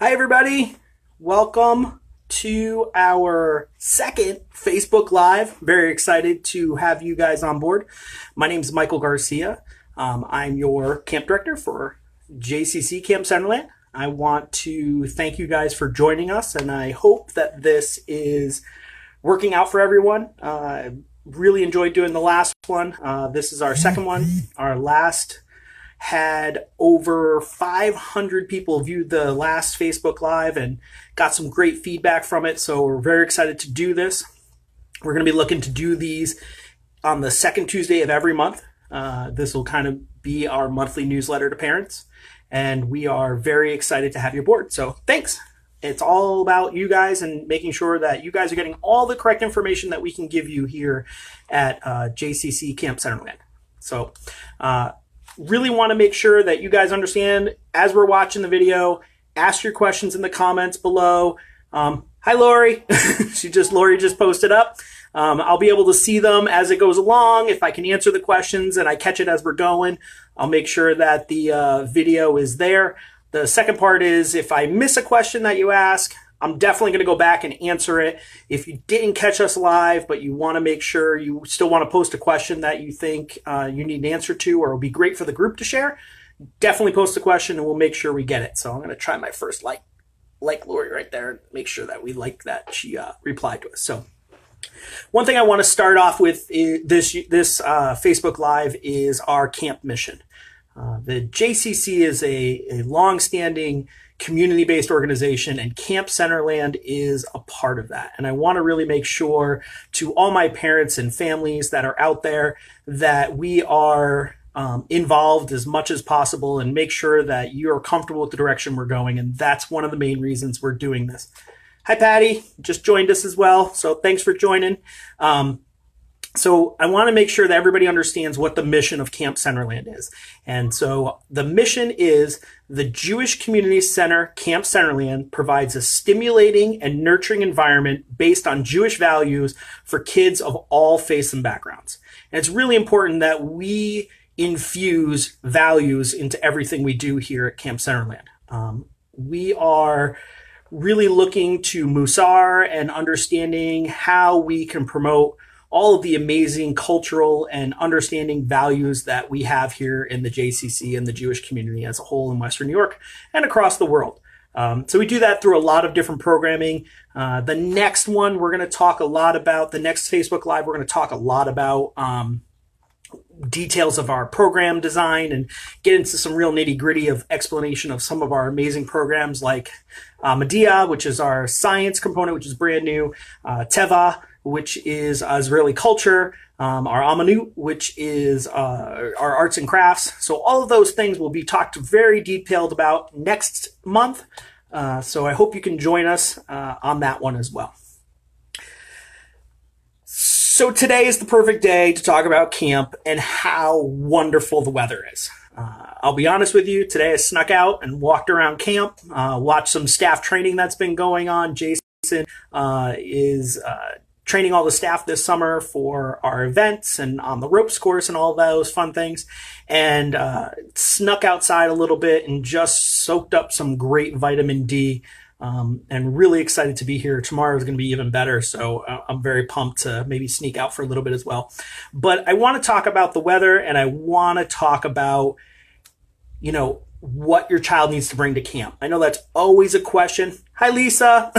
Hi, everybody. Welcome to our second Facebook Live. Very excited to have you guys on board. My name is Michael Garcia. I'm your camp director for JCC Camp Centerland. I want to thank you guys for joining us, and I hope that this is working out for everyone. Really enjoyed doing the last one. This is our second one. Our last had over 500 people viewed the last Facebook Live and got some great feedback from it. So we're very excited to do this. We're going to be looking to do these on the second Tuesday of every month. This will kind of be our monthly newsletter to parents, and we are very excited to have you aboard. So thanks. It's all about you guys and making sure that you guys are getting all the correct information that we can give you here at JCC Camp Centerland. So, really want to make sure that you guys understand as we're watching the video. Ask your questions in the comments below. Hi, Lori. Lori just posted up. I'll be able to see them as it goes along. If I can answer the questions and I catch it as we're going, I'll make sure that the video is there. The second part is if I miss a question that you ask, I'm definitely going to go back and answer it. If you didn't catch us live, but you want to make sure you still want to post a question that you think you need an answer to, or it'll be great for the group to share, definitely post a question and we'll make sure we get it. So I'm going to try my first like Lori right there and make sure that we like that she replied to us. So one thing I want to start off with is this Facebook Live is our camp mission. The JCC is a long-standing community-based organization, and Camp Centerland is a part of that. And I want to really make sure to all my parents and families that are out there that we are involved as much as possible and make sure that you're comfortable with the direction we're going. And that's one of the main reasons we're doing this. Hi, Patty. Just joined us as well. So thanks for joining. So I want to make sure that everybody understands what the mission of Camp Centerland is. And so the mission is the Jewish Community Center Camp Centerland provides a stimulating and nurturing environment based on Jewish values for kids of all faiths and backgrounds. And it's really important that we infuse values into everything we do here at Camp Centerland. We are really looking to Musar and understanding how we can promote all of the amazing cultural and understanding values that we have here in the JCC and the Jewish community as a whole in Western New York and across the world. So we do that through a lot of different programming. The next one we're going to talk a lot about, the next Facebook Live, we're going to talk a lot about details of our program design and get into some real nitty gritty of explanation of some of our amazing programs like Medea, which is our science component, which is brand new, Teva, which is Israeli culture, our Amanut, which is our arts and crafts. So all of those things will be talked very detailed about next month. So I hope you can join us on that one as well. So today is the perfect day to talk about camp and how wonderful the weather is. I'll be honest with you, today I snuck out and walked around camp, watched some staff training that's been going on. Jason is training all the staff this summer for our events and on the ropes course and all those fun things, and snuck outside a little bit and just soaked up some great vitamin D, and really excited to be here. Tomorrow is going to be even better, so I'm very pumped to maybe sneak out for a little bit as well. But I want to talk about the weather, and I want to talk about, what your child needs to bring to camp. I know that's always a question. Hi, Lisa.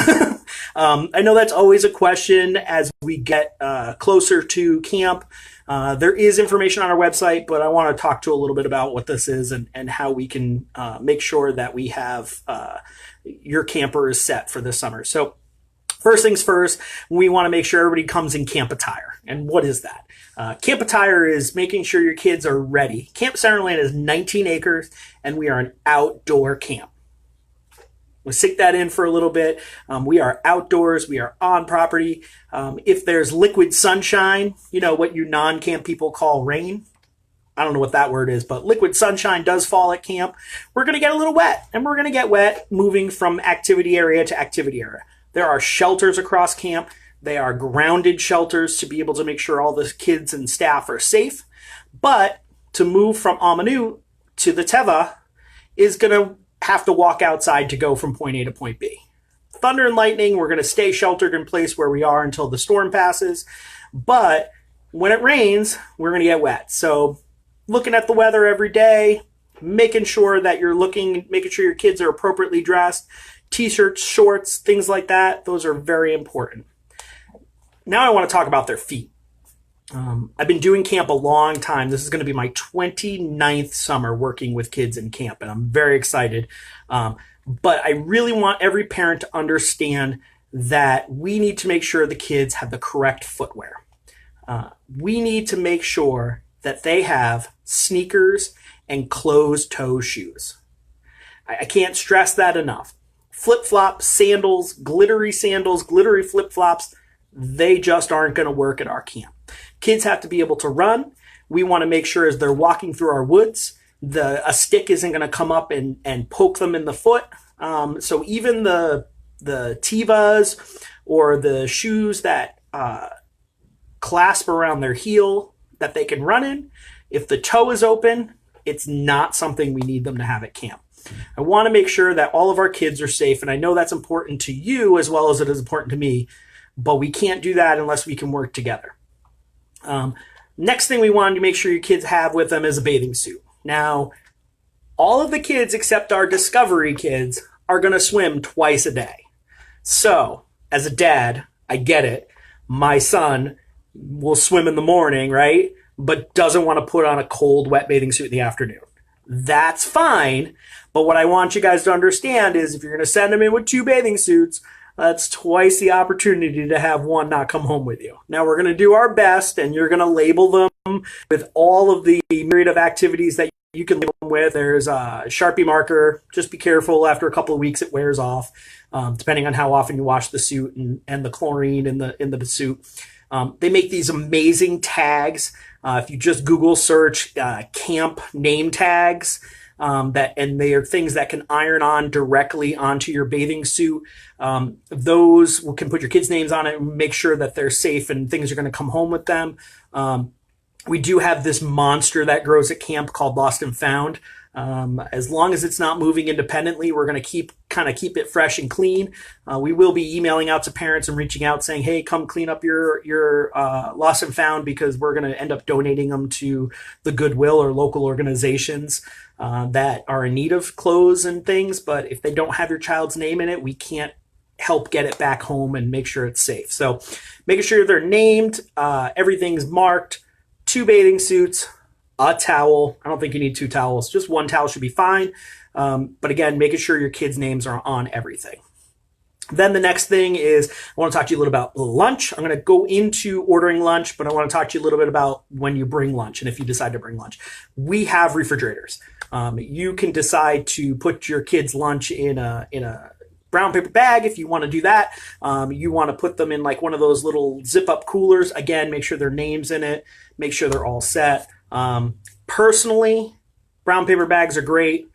I know that's always a question as we get closer to camp. There is information on our website, but I want to talk to a little bit about what this is and how we can make sure that we have your camper is set for this summer. So first things first, we want to make sure everybody comes in camp attire. And what is that? Camp attire is making sure your kids are ready. Camp Centerland is 19 acres, and we are an outdoor camp. We'll sink that in for a little bit. We are outdoors. We are on property. If there's liquid sunshine, what you non-camp people call rain. I don't know what that word is, but liquid sunshine does fall at camp. We're going to get a little wet, and we're going to get wet moving from activity area to activity area. There are shelters across camp. They are grounded shelters to be able to make sure all the kids and staff are safe. But to move from Amanut to the Teva is going to have to walk outside to go from point A to point B. Thunder and lightning, we're going to stay sheltered in place where we are until the storm passes. But when it rains, we're going to get wet. So looking at the weather every day, making sure that making sure your kids are appropriately dressed, t-shirts, shorts, things like that, those are very important. Now I want to talk about their feet. I've been doing camp a long time. This is going to be my 29th summer working with kids in camp, and I'm very excited. But I really want every parent to understand that we need to make sure the kids have the correct footwear. We need to make sure that they have sneakers and closed-toe shoes. I can't stress that enough. Flip-flops, sandals, glittery flip-flops, they just aren't going to work at our camp. Kids have to be able to run. We want to make sure as they're walking through our woods, a stick isn't going to come up and poke them in the foot. So even the Tevas or the shoes that clasp around their heel that they can run in, if the toe is open, it's not something we need them to have at camp. I want to make sure that all of our kids are safe, and I know that's important to you as well as it is important to me, but we can't do that unless we can work together. Next thing we want to make sure your kids have with them is a bathing suit. Now, all of the kids except our Discovery kids are going to swim twice a day. So, as a dad, I get it. My son will swim in the morning, right? But doesn't want to put on a cold, wet bathing suit in the afternoon. That's fine. But what I want you guys to understand is if you're going to send them in with 2 bathing suits, that's twice the opportunity to have one not come home with you. Now, we're going to do our best, and you're going to label them with all of the myriad of activities that you can label them with. There's a Sharpie marker. Just be careful. After a couple of weeks, it wears off, depending on how often you wash the suit and the chlorine in the suit. They make these amazing tags. If you just Google search camp name tags, and they are things that can iron on directly onto your bathing suit. Those can put your kids' names on it and make sure that they're safe and things are going to come home with them. We do have this monster that grows at camp called Lost and Found. As long as it's not moving independently, we're going to keep it fresh and clean. We will be emailing out to parents and reaching out saying, hey, come clean up your Lost and Found, because we're going to end up donating them to the Goodwill or local organizations that are in need of clothes and things. But if they don't have your child's name in it, we can't help get it back home and make sure it's safe. So making sure they're named, everything's marked, 2 bathing suits, a towel. I don't think you need 2 towels. Just 1 towel should be fine. But again, making sure your kids' names are on everything. Then the next thing is I want to talk to you a little about lunch. I'm going to go into ordering lunch, but I want to talk to you a little bit about when you bring lunch and if you decide to bring lunch. We have refrigerators. You can decide to put your kids' lunch in a brown paper bag if you want to do that. You want to put them in like one of those little zip-up coolers. Again, make sure their name's in it. Make sure they're all set. Personally, brown paper bags are great,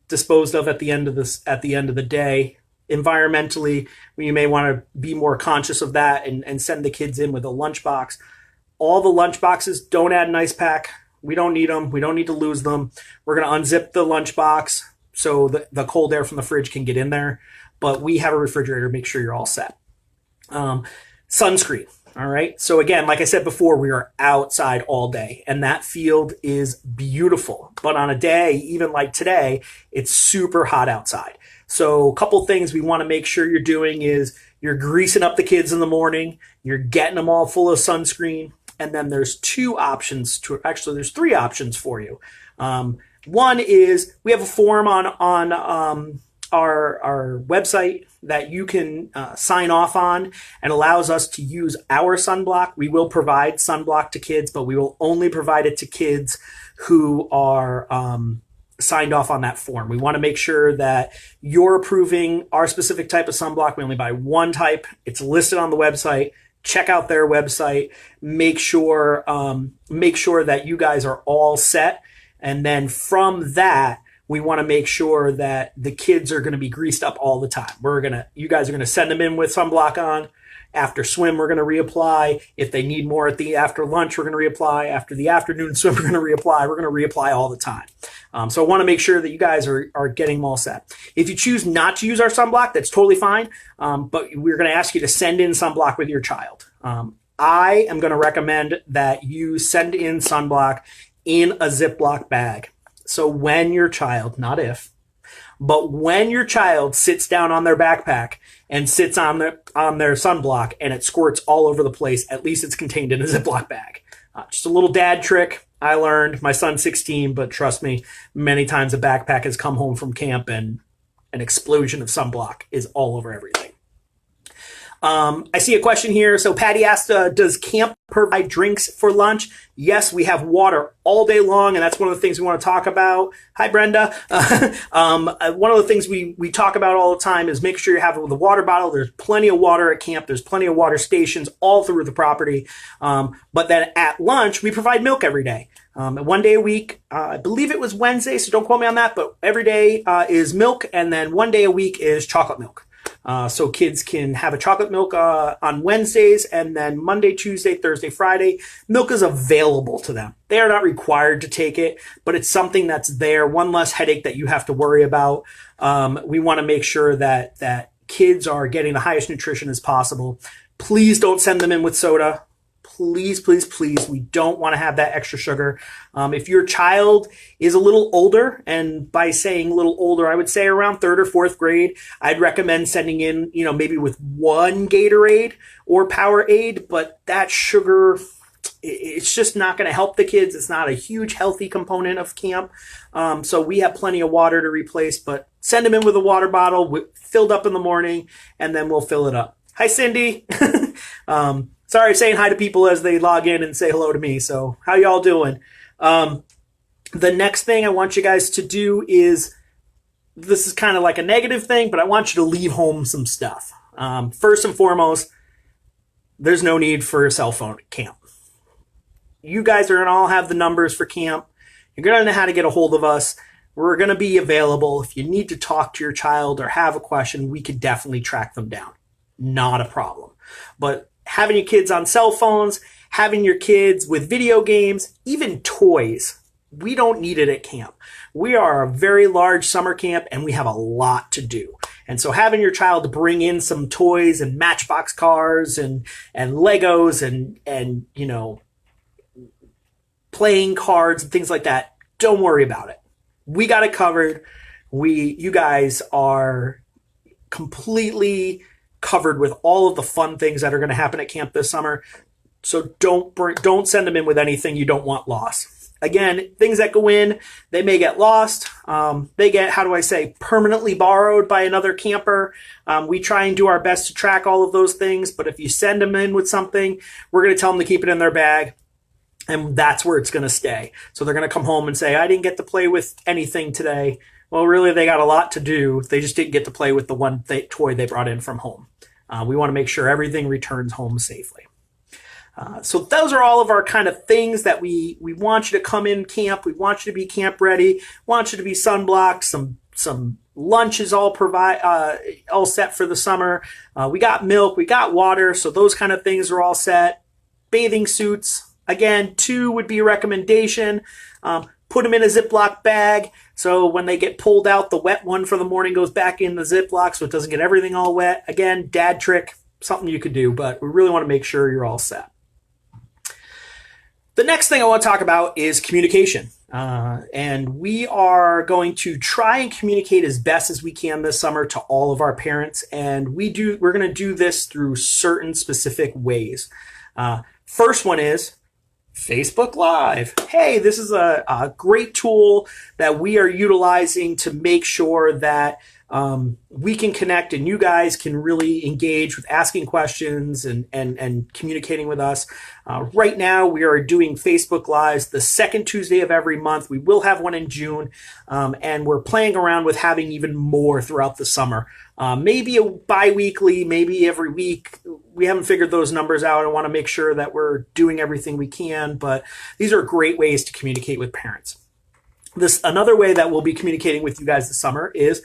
disposed of at the end of the day. Environmentally, you may want to be more conscious of that and send the kids in with a lunchbox. All the lunch boxes, don't add an ice pack. We don't need them. We don't need to lose them. We're going to unzip the lunchbox so the cold air from the fridge can get in there. But we have a refrigerator. Make sure you're all set. Sunscreen. All right. So again, like I said before, we are outside all day and that field is beautiful. But on a day, even like today, it's super hot outside. So a couple things we want to make sure you're doing is you're greasing up the kids in the morning. You're getting them all full of sunscreen. And then there's 3 options for you. One is we have a form on our website that you can sign off on and allows us to use our sunblock. We will provide sunblock to kids, but we will only provide it to kids who are signed off on that form. We want to make sure that you're approving our specific type of sunblock. We only buy one type. It's listed on the website. Check out their website. Make sure that you guys are all set. And then from that, we want to make sure that the kids are going to be greased up all the time. You guys are going to send them in with sunblock on. After swim, we're going to reapply. If they need more after lunch, we're going to reapply. After the afternoon swim, we're going to reapply. We're going to reapply all the time. So I want to make sure that you guys are getting them all set. If you choose not to use our sunblock, that's totally fine. But we're going to ask you to send in sunblock with your child. I am going to recommend that you send in sunblock in a Ziploc bag. So when your child, not if, but when your child sits down on their backpack and sits on their sunblock and it squirts all over the place, at least it's contained in a Ziploc bag. Just a little dad trick I learned. My son's 16, but trust me, many times a backpack has come home from camp and an explosion of sunblock is all over everything. I see a question here. So Patty asked, does camp provide drinks for lunch? Yes, we have water all day long, and that's one of the things we want to talk about. Hi, Brenda. One of the things we talk about all the time is make sure you have it with a water bottle. There's plenty of water at camp. There's plenty of water stations all through the property. But then at lunch, we provide milk every day. 1 day a week. I believe it was Wednesday, so don't quote me on that, but every day is milk, and then 1 day a week is chocolate milk. So kids can have a chocolate milk on Wednesdays, and then Monday, Tuesday, Thursday, Friday, milk is available to them. They are not required to take it, but it's something that's there. One less headache that you have to worry about. We want to make sure that kids are getting the highest nutrition as possible. Please don't send them in with soda. Please, please, please. We don't want to have that extra sugar. If your child is a little older, and by saying a little older, I would say around 3rd or 4th grade, I'd recommend sending in, maybe with 1 Gatorade or Powerade, but that sugar, it's just not going to help the kids. It's not a huge healthy component of camp. So we have plenty of water to replace, but send them in with a water bottle filled up in the morning, and then we'll fill it up. Hi, Cindy. Sorry, saying hi to people as they log in and say hello to me. So how y'all doing? The next thing I want you guys to do is, this is kind of like a negative thing, but I want you to leave home some stuff. First and foremost, there's no need for a cell phone at camp. You guys are going to all have the numbers for camp. You're going to know how to get a hold of us. We're going to be available. If you need to talk to your child or have a question, we could definitely track them down. Not a problem. But having your kids on cell phones, having your kids with video games, even toys, we don't need it at camp. We are a very large summer camp and we have a lot to do. And so having your child bring in some toys and Matchbox cars and Legos and playing cards and things like that, don't worry about it. We got it covered. You guys are completely covered with all of the fun things that are going to happen at camp this summer. So don't send them in with anything you don't want lost. Again, things that go in, they may get lost. They get, permanently borrowed by another camper. We try and do our best to track all of those things. But if you send them in with something, we're going to tell them to keep it in their bag. And that's where it's going to stay. So they're going to come home and say, I didn't get to play with anything today. Well, really, they got a lot to do. They just didn't get to play with the one toy they brought in from home. We want to make sure everything returns home safely. So those are all of our kind of things that we want you to come in camp. We want you to be camp ready. Want you to be sunblocked. Some lunch is all set for the summer. We got milk. We got water. So those kind of things are all set. Bathing suits. Again, 2 would be a recommendation. Put them in a Ziploc bag. So when they get pulled out, the wet one for the morning goes back in the Ziploc so it doesn't get everything all wet. Again, dad trick, something you could do, but we really want to make sure you're all set. The next thing I want to talk about is communication. And we are going to try and communicate as best as we can this summer to all of our parents. And we're going to do this through certain specific ways. First one is Facebook Live. Hey, this is a great tool that we are utilizing to make sure that we can connect and you guys can really engage with asking questions and communicating with us. Right now, we are doing Facebook Lives the second Tuesday of every month. We will have one in June, and we're playing around with having even more throughout the summer. Maybe a bi-weekly, maybe every week. We haven't figured those numbers out. I want to make sure that we're doing everything we can, but these are great ways to communicate with parents. Another way that we'll be communicating with you guys this summer is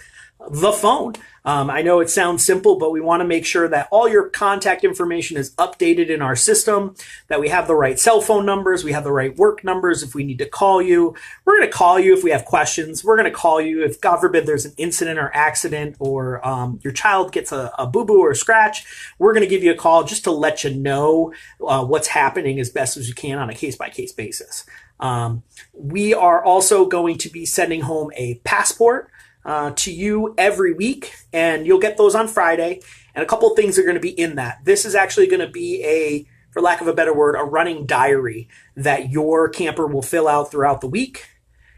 the phone. I know it sounds simple, but we want to make sure that all your contact information is updated in our system, that we have the right cell phone numbers, we have the right work numbers. If we need to call you, we're going to call you. If we have questions, we're going to call you. If, God forbid, there's an incident or accident, or your child gets a boo-boo or a scratch, we're going to give you a call just to let you know what's happening as best as you can on a case-by-case basis. We are also going to be sending home a passport to you every week, and you'll get those on Friday. And a couple of things are going to be in that. This is actually going to be for lack of a better word, a running diary that your camper will fill out throughout the week.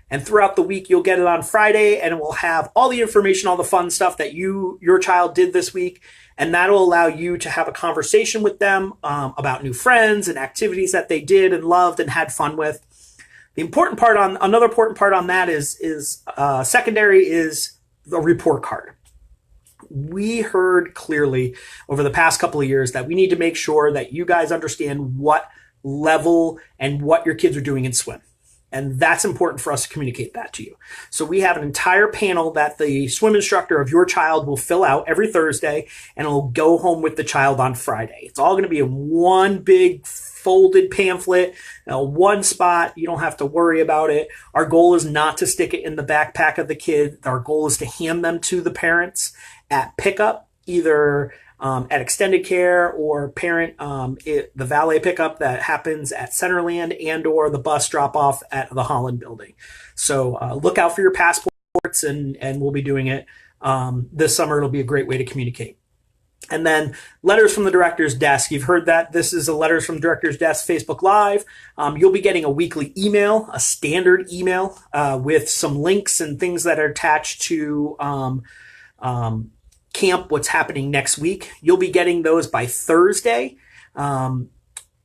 And throughout the week, you'll get it on Friday, and it will have all the information, all the fun stuff that your child did this week. And that'll allow you to have a conversation with them about new friends and activities that they did and loved and had fun with. Another important part on that is secondary is the report card. We heard clearly over the past couple of years that we need to make sure that you guys understand what level and what your kids are doing in swim. And that's important for us to communicate that to you. So we have an entire panel that the swim instructor of your child will fill out every Thursday, and it'll go home with the child on Friday. It's all going to be in one big folded pamphlet, one spot. You don't have to worry about it. Our goal is not to stick it in the backpack of the kid. Our goal is to hand them to the parents at pickup, either at extended care or parent, the valet pickup that happens at Centerland, and or the bus drop off at the Holland building. So look out for your passports, and we'll be doing it this summer. It'll be a great way to communicate. And then letters from the director's desk. You've heard that. This is a letters from director's desk Facebook Live. You'll be getting a weekly email, a standard email with some links and things that are attached to camp, what's happening next week. You'll be getting those by Thursday. You'll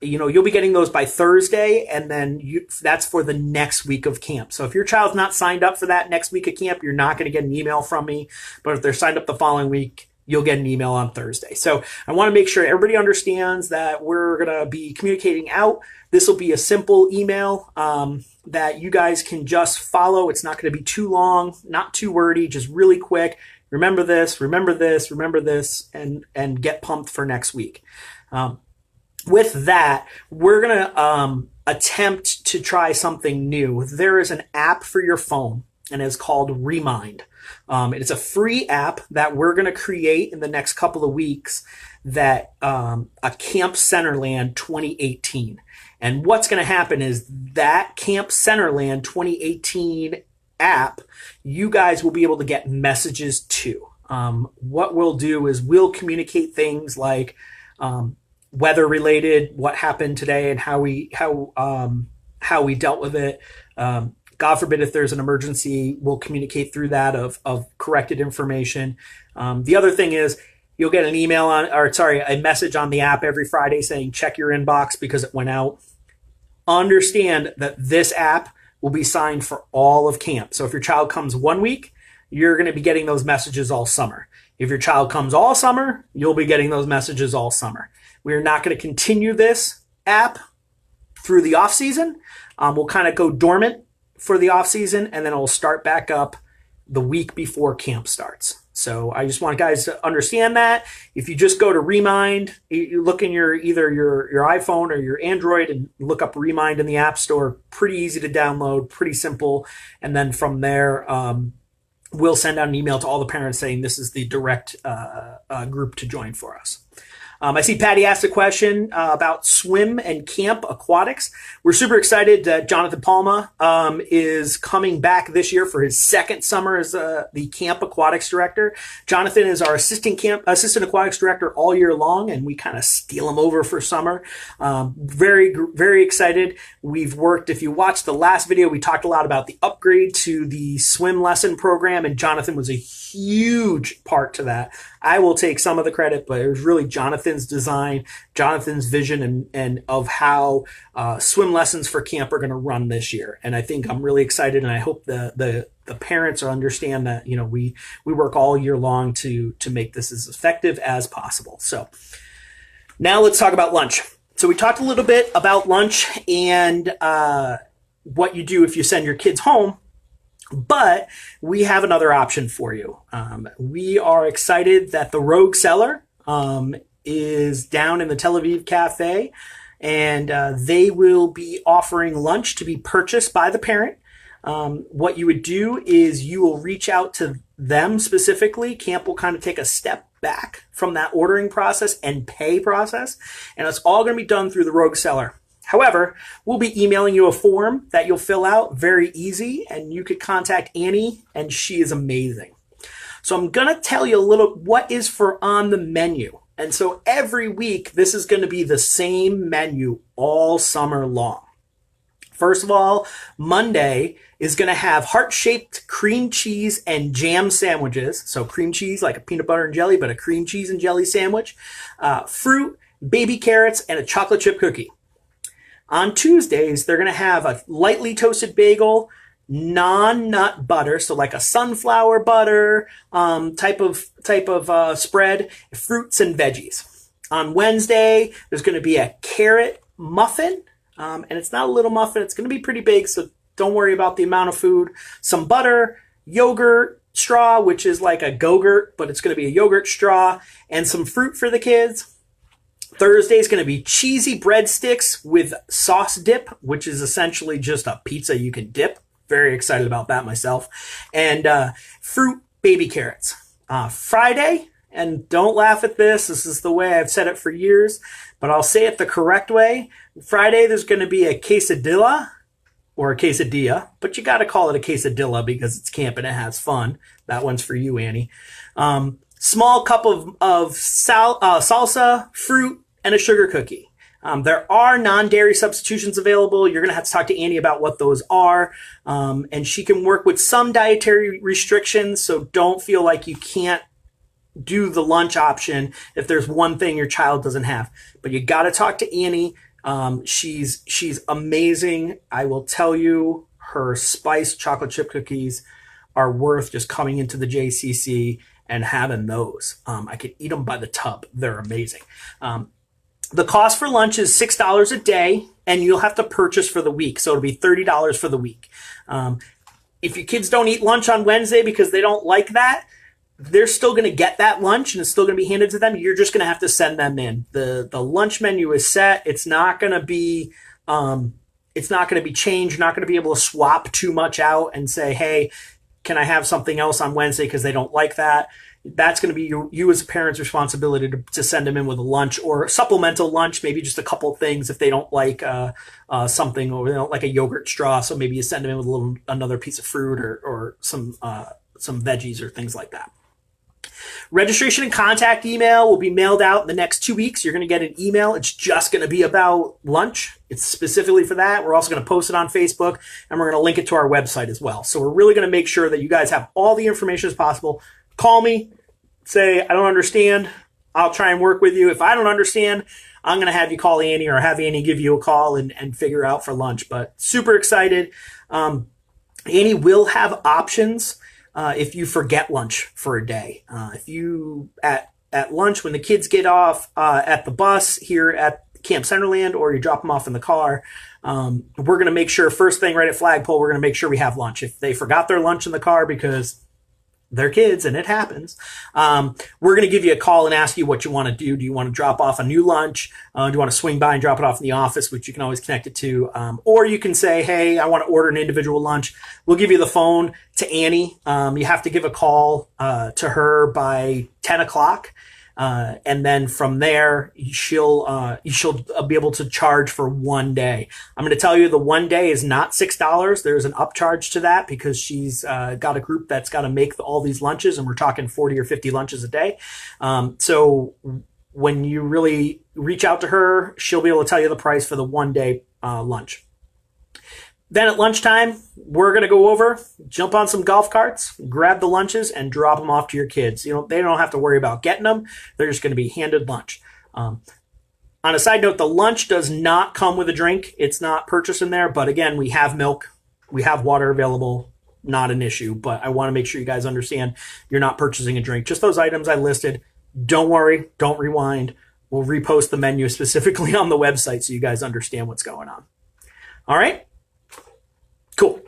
be getting those by Thursday, and then that's for the next week of camp. So if your child's not signed up for that next week of camp, you're not going to get an email from me. But if they're signed up the following week, you'll get an email on Thursday. So I want to make sure everybody understands that we're going to be communicating out. This will be a simple email that you guys can just follow. It's not going to be too long, not too wordy, just really quick. Remember this, remember this, remember this, and get pumped for next week. With that, we're going to attempt to try something new. There is an app for your phone, and it's called Remind. It's a free app that we're going to create in the next couple of weeks, that a Camp Centerland 2018. And what's going to happen is that Camp Centerland 2018 app, you guys will be able to get messages to. What we'll do is we'll communicate things like weather related, what happened today, and how we dealt with it. God forbid if there's an emergency, we'll communicate through that of corrected information. The other thing is you'll get a message on the app every Friday saying check your inbox because it went out. Understand that this app will be signed for all of camp. So if your child comes 1 week, you're going to be getting those messages all summer. If your child comes all summer, you'll be getting those messages all summer. We are not going to continue this app through the off season. We'll kind of go dormant for the off season, and then it'll start back up the week before camp starts. So I just want guys to understand that. If you just go to Remind, you look in either your iPhone or your Android and look up Remind in the App Store. Pretty easy to download, pretty simple. And then from there, we'll send out an email to all the parents saying this is the direct group to join for us. I see Patty asked a question about swim and camp aquatics. We're super excited that Jonathan Palma is coming back this year for his second summer as the camp aquatics director. Jonathan is our assistant aquatics director all year long, and we kind of steal him over for summer. Very, very excited. We've worked, if you watched the last video, we talked a lot about the upgrade to the swim lesson program, and Jonathan was a huge part to that. I will take some of the credit, but it was really Jonathan's design, Jonathan's vision, and of how swim lessons for camp are going to run this year. And I think I'm really excited, and I hope the parents understand that we work all year long to make this as effective as possible. So now let's talk about lunch. So we talked a little bit about lunch and what you do if you send your kids home. But we have another option for you. We are excited that the Rogue Cellar is down in the Tel Aviv Cafe, and they will be offering lunch to be purchased by the parent. What you would do is you will reach out to them specifically. Camp will kind of take a step back from that ordering process and pay process, and it's all going to be done through the Rogue Cellar. However, we'll be emailing you a form that you'll fill out, very easy, and you could contact Annie, and she is amazing. So I'm going to tell you a little what is for on the menu. And so every week, this is going to be the same menu all summer long. First of all, Monday is going to have heart-shaped cream cheese and jam sandwiches. So cream cheese, like a peanut butter and jelly, but a cream cheese and jelly sandwich. Fruit, baby carrots, and a chocolate chip cookie. On Tuesdays, they're going to have a lightly toasted bagel, non-nut butter, so like a sunflower butter type of spread, fruits and veggies. On Wednesday, there's going to be a carrot muffin, and it's not a little muffin. It's going to be pretty big, so don't worry about the amount of food. Some butter, yogurt straw, which is like a Go-Gurt, but it's going to be a yogurt straw, and some fruit for the kids. Thursday is going to be cheesy breadsticks with sauce dip, which is essentially just a pizza you can dip. Very excited about that myself. And fruit baby carrots. Friday, and don't laugh at this. This is the way I've said it for years, but I'll say it the correct way. Friday, there's going to be a quesadilla or a quesadilla, but you got to call it a quesadilla because it's camp and it has fun. That one's for you, Annie. Small cup of salsa, fruit, and a sugar cookie. There are non-dairy substitutions available. You're going to have to talk to Annie about what those are. And she can work with some dietary restrictions, so don't feel like you can't do the lunch option if there's one thing your child doesn't have. But you got to talk to Annie. She's amazing. I will tell you, her spiced chocolate chip cookies are worth just coming into the JCC and having those. I could eat them by the tub. They're amazing. The cost for lunch is $6 a day, and you'll have to purchase for the week. So it'll be $30 for the week. If your kids don't eat lunch on Wednesday because they don't like that, they're still going to get that lunch and it's still going to be handed to them. You're just going to have to send them in. The lunch menu is set. It's not going to be changed. You're not going to be able to swap too much out and say, hey, can I have something else on Wednesday because they don't like that? That's going to be you as a parent's responsibility to send them in with a lunch or supplemental lunch, maybe just a couple of things if they don't like something, or they don't like a yogurt straw. So maybe you send them in with another piece of fruit or some veggies or things like that. Registration and contact email will be mailed out in the next 2 weeks. You're going to get an email. It's just going to be about lunch. It's specifically for that. We're also going to post it on Facebook, and we're going to link it to our website as well. So we're really going to make sure that you guys have all the information as possible. Call me, say, I don't understand. I'll try and work with you. If I don't understand, I'm going to have you call Annie or have Annie give you a call and figure out for lunch. But super excited. Annie will have options if you forget lunch for a day. If you at lunch when the kids get off at the bus here at Camp Centerland, or you drop them off in the car, we're going to make sure first thing right at Flagpole, we're going to make sure we have lunch. If they forgot their lunch in the car because they're kids and it happens, we're going to give you a call and ask you what you want to do. Do you want to drop off a new lunch? Do you want to swing by and drop it off in the office, which you can always connect it to? Or you can say, hey, I want to order an individual lunch. We'll give you the phone to Annie. You have to give a call to her by 10 o'clock. And then from there, she'll be able to charge for 1 day. I'm going to tell you the 1 day is not $6. There's an upcharge to that because she's got a group that's got to make all these lunches, and we're talking 40 or 50 lunches a day. So when you really reach out to her, she'll be able to tell you the price for the 1 day lunch. Then at lunchtime, we're going to go over, jump on some golf carts, grab the lunches, and drop them off to your kids. They don't have to worry about getting them. They're just going to be handed lunch. On a side note, the lunch does not come with a drink. It's not purchased in there. But again, we have milk. We have water available. Not an issue. But I want to make sure you guys understand you're not purchasing a drink. Just those items I listed. Don't worry. Don't rewind. We'll repost the menu specifically on the website so you guys understand what's going on. All right? Cool.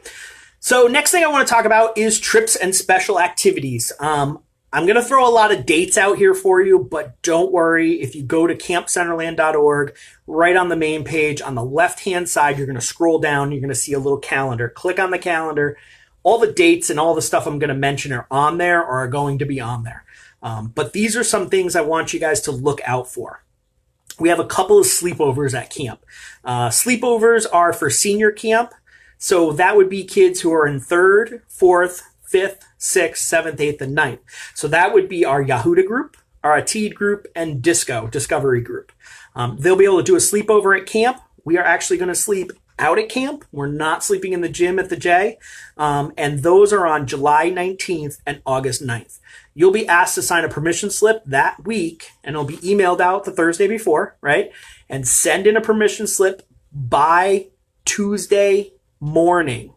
So next thing I want to talk about is trips and special activities. I'm going to throw a lot of dates out here for you, but don't worry. If you go to campcenterland.org, right on the main page, on the left-hand side, you're going to scroll down. You're going to see a little calendar. Click on the calendar. All the dates and all the stuff I'm going to mention are on there or are going to be on there. But these are some things I want you guys to look out for. We have a couple of sleepovers at camp. Sleepovers are for senior camp. So that would be kids who are in 3rd, 4th, 5th, 6th, 7th, 8th, and 9th. So that would be our Yahuda group, our Atid group, and Discovery group. They'll be able to do a sleepover at camp. We are actually going to sleep out at camp. We're not sleeping in the gym at the J. And those are on July 19th and August 9th. You'll be asked to sign a permission slip that week, and it'll be emailed out the Thursday before, right? And send in a permission slip by Tuesday morning.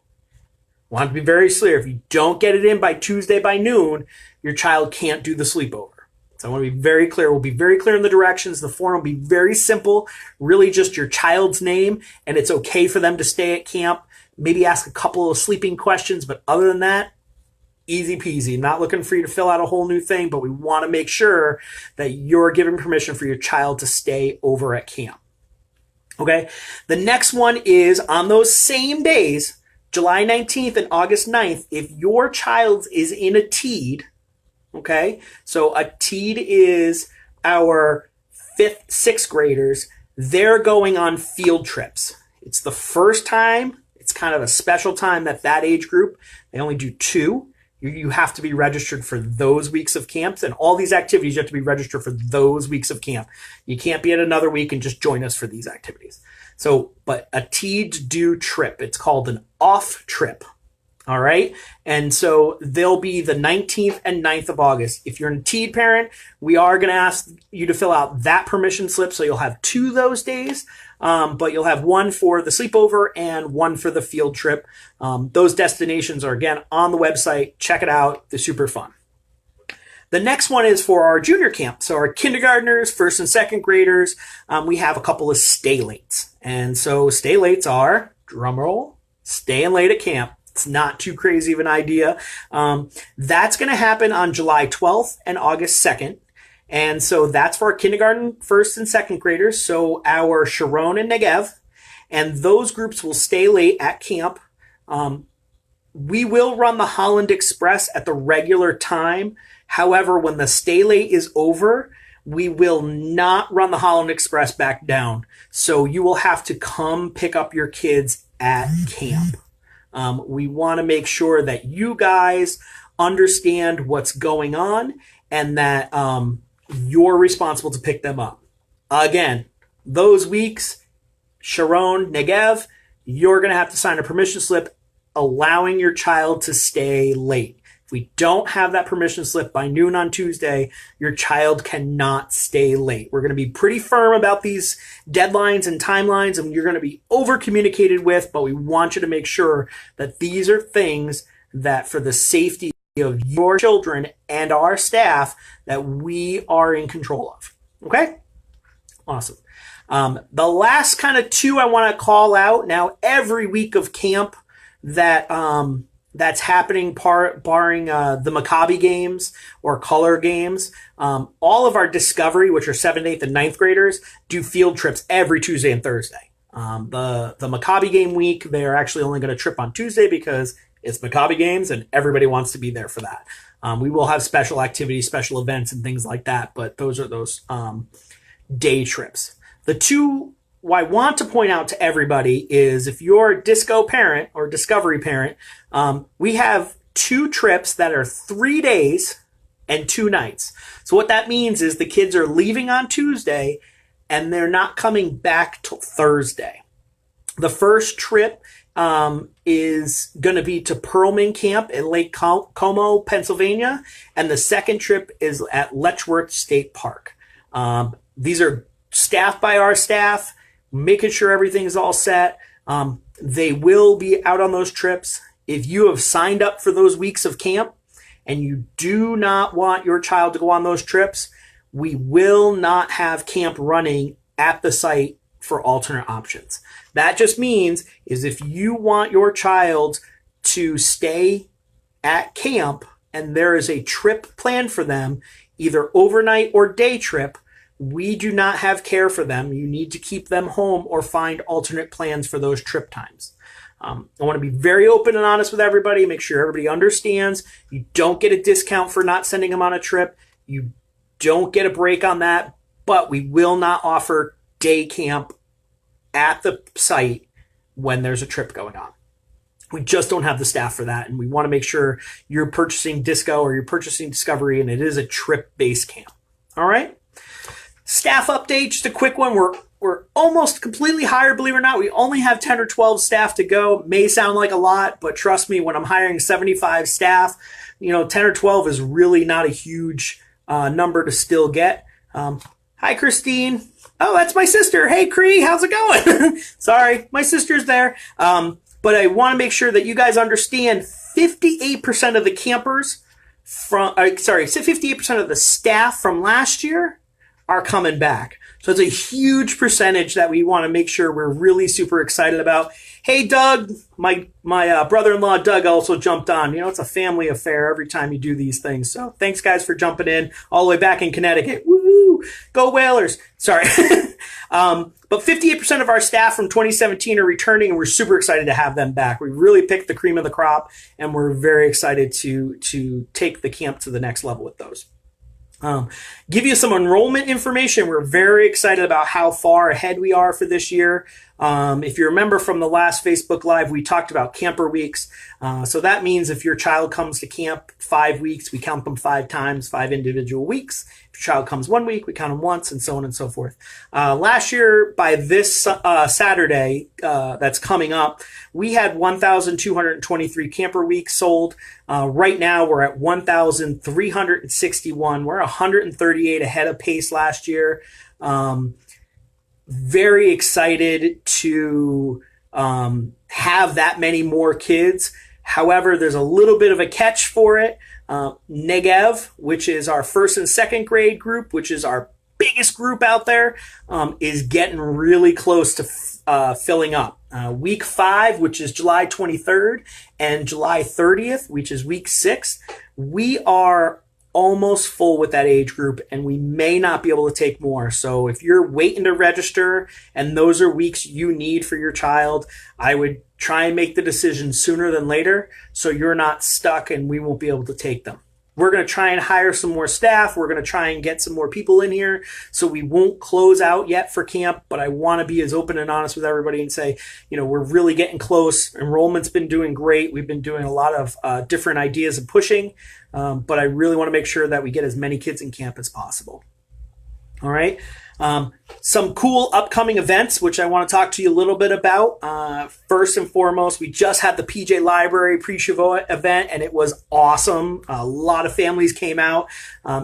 I want to be very clear. If you don't get it in by Tuesday by noon, your child can't do the sleepover. So I want to be very clear. We'll be very clear in the directions. The form will be very simple, really just your child's name, and it's okay for them to stay at camp. Maybe ask a couple of sleeping questions, but other than that, easy peasy. Not looking for you to fill out a whole new thing, but we want to make sure that you're giving permission for your child to stay over at camp. Okay, the next one is on those same days, July 19th and August 9th, if your child is in a TEED, okay, so a TEED is our 5th, 6th graders, they're going on field trips. It's the first time, it's kind of a special time that age group, they only do 2. You have to be registered for those weeks of camps, and all these activities, you have to be registered for those weeks of camp. You can't be at another week and just join us for these activities. So, but a TEED do trip. It's called an off trip. All right. And so they'll be the 19th and 9th of August. If you're a TEED parent, we are going to ask you to fill out that permission slip. So you'll have 2 those days, but you'll have 1 for the sleepover and 1 for the field trip. Those destinations are, again, on the website. Check it out. They're super fun. The next one is for our junior camp. So our kindergartners, 1st and 2nd graders, we have a couple of stay lates. And so stay lates are, drumroll, staying late at camp. It's not too crazy of an idea. That's going to happen on July 12th and August 2nd. And so that's for our kindergarten, 1st and 2nd graders. So our Sharon and Negev, and those groups will stay late at camp. We will run the Holland Express at the regular time. However, when the stay late is over, we will not run the Holland Express back down. So you will have to come pick up your kids at camp. We want to make sure that you guys understand what's going on and that you're responsible to pick them up. Again, those weeks, Sharon, Negev, you're going to have to sign a permission slip allowing your child to stay late. If we don't have that permission slip by noon on Tuesday, your child cannot stay late. We're going to be pretty firm about these deadlines and timelines, and you're going to be over communicated with, but we want you to make sure that these are things that for the safety of your children and our staff that we are in control of. Okay? Awesome. The last kind of 2 I want to call out now, every week of camp that's happening barring the Maccabi games or color games. All of our Discovery, which are 7th, 8th, and 9th graders, do field trips every Tuesday and Thursday. The Maccabi game week, they're actually only going to trip on Tuesday because it's Maccabi games and everybody wants to be there for that. We will have special activities, special events, and things like that, but those are those day trips. The 2 I want to point out to everybody is if you're a Disco parent or Discovery parent, we have 2 trips that are 3 days and 2 nights. So what that means is the kids are leaving on Tuesday and they're not coming back till Thursday. The first trip is going to be to Pearlman Camp in Lake Como, Pennsylvania, and the second trip is at Letchworth State Park. These are staffed by our staff, making sure everything is all set. They will be out on those trips. If you have signed up for those weeks of camp and you do not want your child to go on those trips, we will not have camp running at the site for alternate options. That just means is if you want your child to stay at camp and there is a trip planned for them, either overnight or day trip, we do not have care for them. You need to keep them home or find alternate plans for those trip times. I want to be very open and honest with everybody, make sure everybody understands. You don't get a discount for not sending them on a trip. You don't get a break on that, but we will not offer day camp at the site when there's a trip going on. We just don't have the staff for that, and we want to make sure you're purchasing Disco or you're purchasing Discovery, and it is a trip-based camp. All right? Staff update, just a quick one. We're almost completely hired, believe it or not. We only have 10 or 12 staff to go. May sound like a lot, but trust me, when I'm hiring 75 staff, 10 or 12 is really not a huge number to still get. Hi, Christine. Oh, that's my sister. Hey, Cree, how's it going? Sorry, my sister's there. But I want to make sure that you guys understand 58% of the campers 58% of the staff from last year are coming back. So it's a huge percentage that we want to make sure we're really super excited about. Hey, Doug, my brother-in-law, Doug, also jumped on. It's a family affair every time you do these things. So thanks, guys, for jumping in all the way back in Connecticut. Woohoo! Go Whalers. Sorry. But 58% of our staff from 2017 are returning, and we're super excited to have them back. We really picked the cream of the crop, and we're very excited to take the camp to the next level with those. Give you some enrollment information. We're very excited about how far ahead we are for this year. If you remember from the last Facebook Live, we talked about camper weeks. So that means if your child comes to camp 5 weeks, we count them 5 times, 5 individual weeks. If your child comes 1 week, we count them once, and so on and so forth. Last year, by this Saturday that's coming up, we had 1,223 camper weeks sold. Right now, we're at 1,361. We're 138 ahead of pace last year. Very excited to have that many more kids. However, there's a little bit of a catch for it. Negev, which is our first and second grade group, which is our biggest group out there, is getting really close to filling up. Week 5, which is July 23rd, and July 30th, which is week 6, we are almost full with that age group, and we may not be able to take more. So if you're waiting to register and those are weeks you need for your child, I would try and make the decision sooner than later so you're not stuck and we won't be able to take them. We're going to try and hire some more staff. We're going to try and get some more people in here. So we won't close out yet for camp, but I want to be as open and honest with everybody and say, we're really getting close. Enrollment's been doing great. We've been doing a lot of different ideas and pushing, but I really want to make sure that we get as many kids in camp as possible. All right. Some cool upcoming events, which I want to talk to you a little bit about. First and foremost, we just had the PJ Library pre-Shavuot event, and it was awesome. A lot of families came out.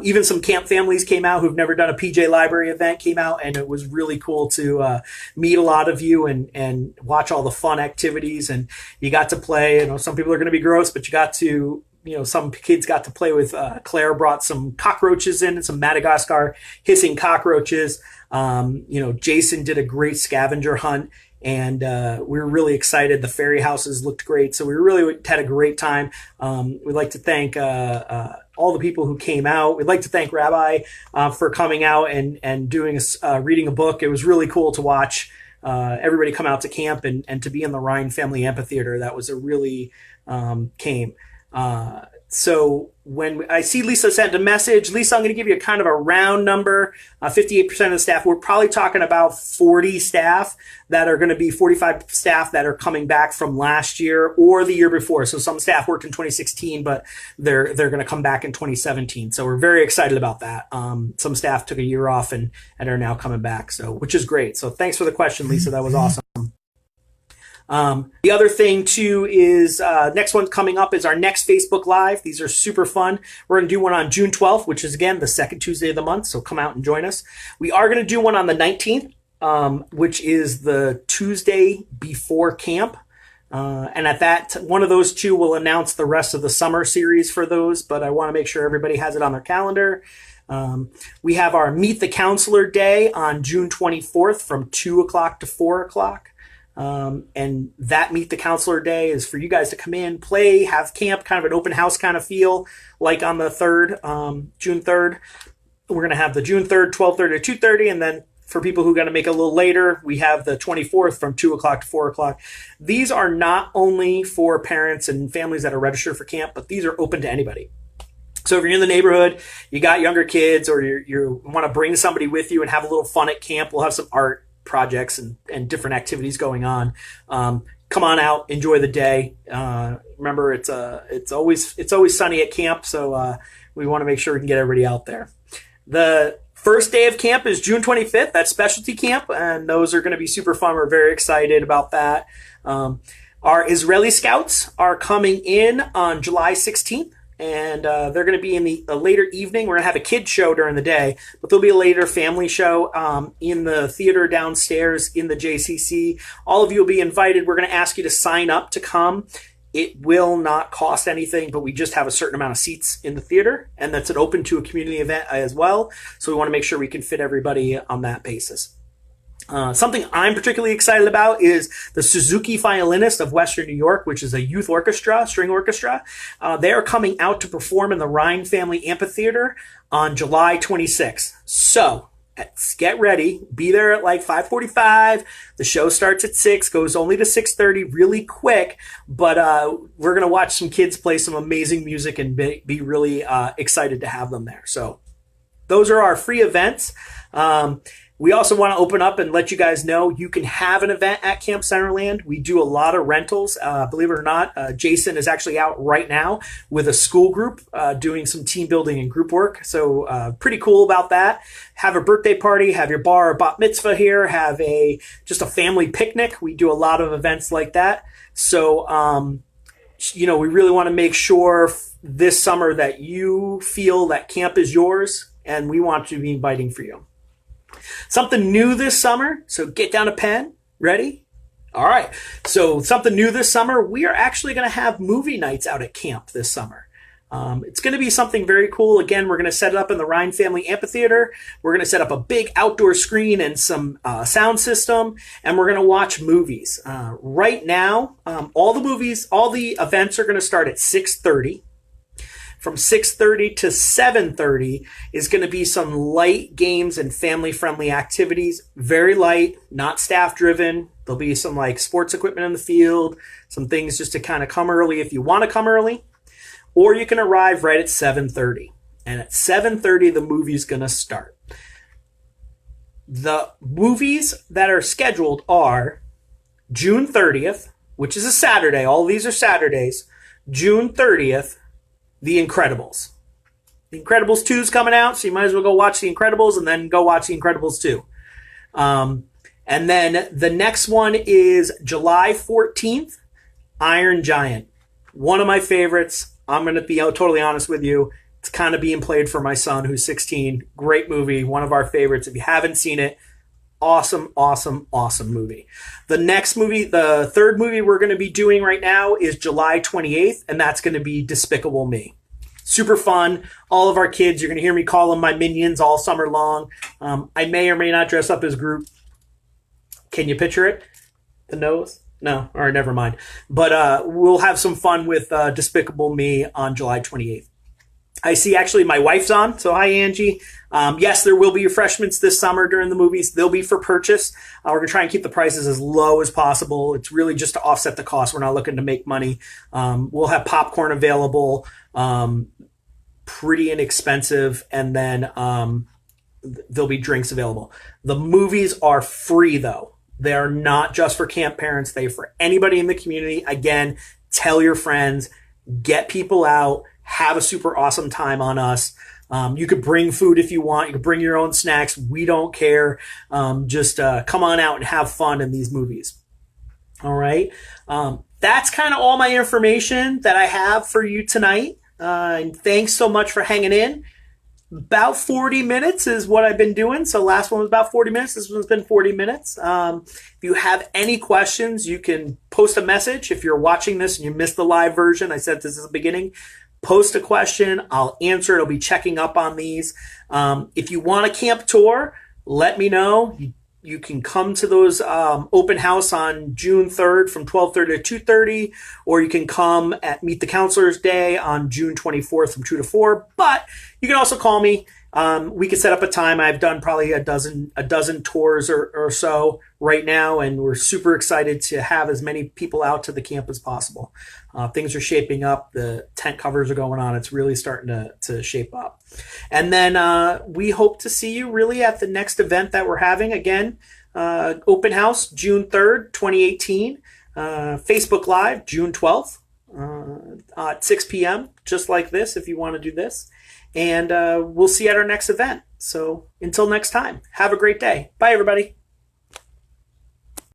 Even some camp families came out who've never done a PJ Library event came out, and it was really cool to meet a lot of you and watch all the fun activities. And you got to play. Some people are going to be gross, but you got to some kids got to play with, Claire brought some cockroaches in, some Madagascar hissing cockroaches. Jason did a great scavenger hunt, and we were really excited. The fairy houses looked great. So we really had a great time. We'd like to thank all the people who came out. We'd like to thank Rabbi for coming out and doing reading a book. It was really cool to watch everybody come out to camp and to be in the Ryan Family Amphitheater. That was a really came. So when I see Lisa sent a message, Lisa, I'm going to give you a kind of a round number, 58% of the staff. We're probably talking about 40 staff that are going to be 45 staff that are coming back from last year or the year before. So some staff worked in 2016, but they're going to come back in 2017. So we're very excited about that. Some staff took a year off and are now coming back. So, which is great. So thanks for the question, Lisa. That was awesome. The other thing too is next one coming up is our next Facebook Live. These are super fun. We're going to do one on June 12th, which is again the second Tuesday of the month. So come out and join us. We are going to do one on the 19th, which is the Tuesday before camp. And at that, one of those two will announce the rest of the summer series for those, but I want to make sure everybody has it on their calendar. We have our Meet the Counselor Day on June 24th from 2 o'clock to 4 o'clock. And that Meet the Counselor Day is for you guys to come in, play, have camp, kind of an open house kind of feel, like on the 3rd, June 3rd. We're going to have the June 3rd, 12:30 to 2:30, and then for people who got to make it a little later, we have the 24th from 2 o'clock to 4 o'clock. These are not only for parents and families that are registered for camp, but these are open to anybody. So if you're in the neighborhood, you got younger kids, or you want to bring somebody with you and have a little fun at camp, we'll have some art projects and different activities going on. Come on out, enjoy the day. Remember, it's always sunny at camp, so we want to make sure we can get everybody out there. The first day of camp is June 25th. That's specialty camp, and those are going to be super fun. We're very excited about that. Our Israeli Scouts are coming in on July 16th, and they're going to be in a later evening. We're going to have a kids show during the day, but there'll be a later family show in the theater downstairs in the JCC. All of you will be invited. We're going to ask you to sign up to come. It will not cost anything, but we just have a certain amount of seats in the theater, and that's an open to a community event as well. So we want to make sure we can fit everybody on that basis. Something I'm particularly excited about is the Suzuki Violinists of Western New York, which is a youth orchestra, string orchestra. They are coming out to perform in the Rhine Family Amphitheater on July 26th. So get ready. Be there at like 5:45. The show starts at 6, goes only to 6:30, really quick. But we're going to watch some kids play some amazing music and be really excited to have them there. So those are our free events. We also want to open up and let you guys know you can have an event at Camp Centerland. We do a lot of rentals. Believe it or not, Jason is actually out right now with a school group doing some team building and group work. So pretty cool about that. Have a birthday party, have your bar or bat mitzvah here, have just a family picnic. We do a lot of events like that. So, we really want to make sure this summer that you feel that camp is yours, and we want to be inviting for you. Something new this summer, so get down a pen. Ready? All right. So something new this summer, we are actually going to have movie nights out at camp this summer. It's going to be something very cool. Again, we're going to set it up in the Rhine Family Amphitheater. We're going to set up a big outdoor screen and some sound system, and we're going to watch movies. Right now, all the events are going to start at 6:30. From 6:30 to 7:30 is going to be some light games and family-friendly activities. Very light, not staff-driven. There'll be some like sports equipment in the field, some things just to kind of come early if you want to come early. Or you can arrive right at 7:30. And at 7:30, the movie's going to start. The movies that are scheduled are June 30th, which is a Saturday. All of these are Saturdays. June 30th, The Incredibles. The Incredibles 2 is coming out, so you might as well go watch The Incredibles and then go watch The Incredibles 2. And then the next one is July 14th, Iron Giant. One of my favorites. I'm going to be totally honest with you. It's kind of being played for my son who's 16. Great movie. One of our favorites. If you haven't seen it, awesome, awesome, awesome movie. The next movie, the third movie we're going to be doing right now is July 28th, and that's going to be Despicable Me. Super fun. All of our kids, you're going to hear me call them my minions all summer long. I may or may not dress up as Groot. Can you picture it? The nose? No, all right, never mind. But we'll have some fun with Despicable Me on July 28th. I see actually my wife's on, so hi Angie. Yes, there will be refreshments this summer during the movies. They'll be for purchase. We're going to try and keep the prices as low as possible. It's really just to offset the cost. We're not looking to make money. We'll have popcorn available, pretty inexpensive, and then there'll be drinks available. The movies are free, though. They are not just for camp parents. They're for anybody in the community. Again, tell your friends, get people out, have a super awesome time on us. You could bring food if you want. You could bring your own snacks. We don't care. Just come on out and have fun in these movies. All right. That's kind of all my information that I have for you tonight. And thanks so much for hanging in. About 40 minutes is what I've been doing. So last one was about 40 minutes. This one's been 40 minutes. If you have any questions, you can post a message. If you're watching this and you missed the live version, I said this at the beginning, post a question. I'll answer it. I'll be checking up on these. If you want a camp tour, let me know. You can come to those open house on June 3rd from 12:30 to 2:30, or you can come at Meet the Counselors Day on June 24th from 2 to 4. But you can also call me. We can set up a time. I've done probably a dozen tours or so right now, and we're super excited to have as many people out to the camp as possible. Things are shaping up. The tent covers are going on. It's really starting to shape up. And then we hope to see you really at the next event that we're having. Again, open house, June 3rd, 2018. Facebook Live, June 12th at 6 p.m., just like this if you want to do this. And we'll see you at our next event. So until next time, have a great day. Bye, everybody.